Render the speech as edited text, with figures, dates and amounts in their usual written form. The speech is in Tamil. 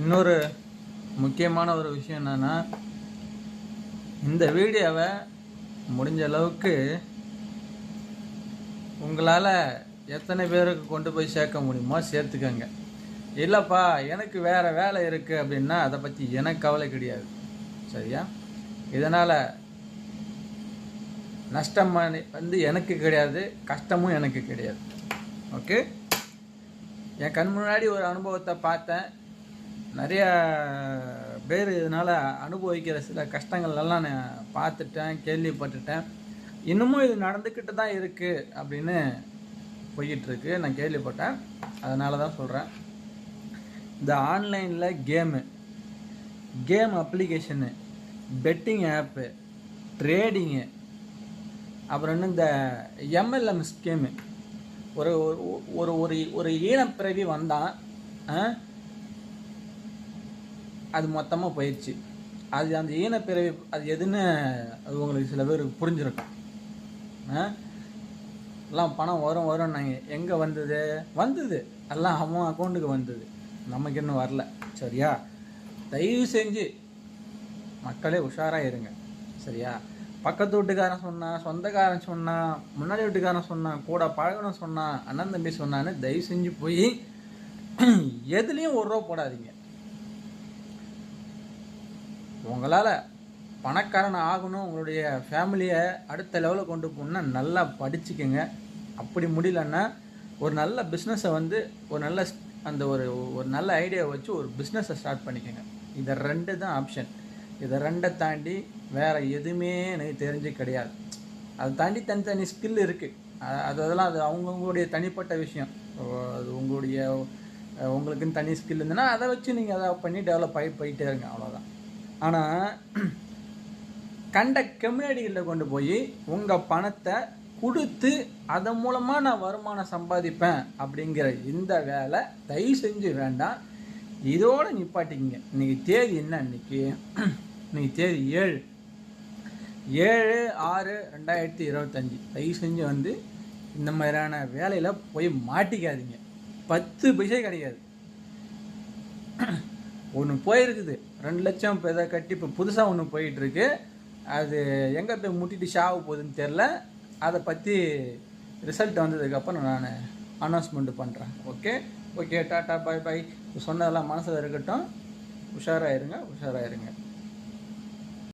இன்னொரு முக்கியமான ஒரு விஷயம் என்னென்னா, இந்த வீடியோவை முடிஞ்ச அளவுக்கு உங்களால் எத்தனை பேருக்கு கொண்டு போய் சேர்க்க முடியுமோ சேர்த்துக்கங்க. இல்லைப்பா எனக்கு வேறு வேலை இருக்குது அப்படின்னா அதை பற்றி எனக்கு கவலை கிடையாது. சரியா? இதனால் நஷ்டம் வந்து எனக்கு கிடையாது, கஷ்டமும் எனக்கு கிடையாது. ஓகே, என் கண் முன்னாடி ஒரு அனுபவத்தை பார்த்தேன். நிறையா பேர் இதனால் அனுபவிக்கிற சில கஷ்டங்கள்லாம் நான் பார்த்துட்டேன், கேள்விப்பட்டுட்டேன். இன்னமும் இது நடந்துக்கிட்டு தான் இருக்குது அப்படின்னு போய்கிட்டுருக்கு, நான் கேள்விப்பட்டேன். அதனால தான் சொல்கிறேன். இந்த ஆன்லைனில் கேம் அப்ளிகேஷனு, பெட்டிங் ஆப்பு, ட்ரேடிங்கு, அப்புறம் இன்னும் இந்த எம்எல்எம் ஸ்கீமு. ஒரு ஒரு ஒரு ஒரு ஈனப்பிறவி வந்தான், அது மொத்தமாக போயிடுச்சு. அது அந்த ஈனப்பிறவி அது எதுன்னு அது உங்களுக்கு சில பேருக்கு புரிஞ்சிருக்கும். எல்லாம் பணம் வரும் நாங்கள் எங்கே வந்தது எல்லாம் அவன் அக்கௌண்ட்டுக்கு வந்தது, நமக்கு இன்னும் வரல. சரியா? தயவு செஞ்சு மக்களே உஷாராக இருங்க. சரியா? பக்கத்து வீட்டுக்காரன் சொன்னான், சொந்தக்காரன் சொன்னான், முன்னாடி வீட்டுக்காரன் சொன்னான், கூட பழகணும் சொன்னான், அண்ணன் தம்பி சொன்னான்னு தயவு செஞ்சு போய் எதுலேயும் ஒரு ரூபா போடாதீங்க. உங்களால் பணக்காரன் ஆகணும், உங்களுடைய ஃபேமிலியை அடுத்த லெவலில் கொண்டு போகணுன்னா நல்லா படிச்சுக்கோங்க. அப்படி முடியலன்னா ஒரு நல்ல பிஸ்னஸை வந்து ஒரு நல்ல ஐடியாவை வச்சு ஒரு பிஸ்னஸை ஸ்டார்ட் பண்ணிக்கோங்க. இதை 2 தான் ஆப்ஷன். இதை 2 தாண்டி வேறு எதுவுமே எனக்கு தெரிஞ்சு கிடையாது. அதை தாண்டி தனித்தனி ஸ்கில் இருக்குது. அதெல்லாம் அது அவங்கவுங்களுடைய தனிப்பட்ட விஷயம். அது உங்களுக்குன்னு தனி ஸ்கில் இருந்ததுன்னா அதை வச்சு நீங்கள் அதை பண்ணி டெவலப் ஆகி போயிட்டே இருங்க, அவ்வளோதான். ஆனால் கண்ட கம்யூனிட்டிகளில் கொண்டு போய் உங்கள் பணத்தை கொடுத்து அதன் மூலமாக நான் வருமானம் சம்பாதிப்பேன் அப்படிங்கிற இந்த வேலை தயவு செஞ்சு வேண்டாம். இதோடு நிப்பாட்டிக்கிங்க. இன்றைக்கி தேதி என்ன? இன்றைக்கி தேதி 7/6/2025. தயவு செஞ்சு வந்து இந்த மாதிரியான வேலையில் போய் மாட்டிக்காதீங்க. 10 பைசா கிடையாது. ஒன்று போயிருக்குது, 2 லட்சம் இப்போ எதை கட்டி இப்போ புதுசாக ஒன்று போயிட்டுருக்கு. அது எங்கே போய் முட்டிட்டு ஷாவு போகுதுன்னு தெரில. அதை பற்றி ரிசல்ட் வந்ததுக்கப்புறம் நான் அனௌன்ஸ்மெண்ட் பண்ணுறேன். ஓகே, டாட்டா, பாய். சொன்னதெல்லாம் மனசில் இருக்கட்டும். உஷாராயிருங்க.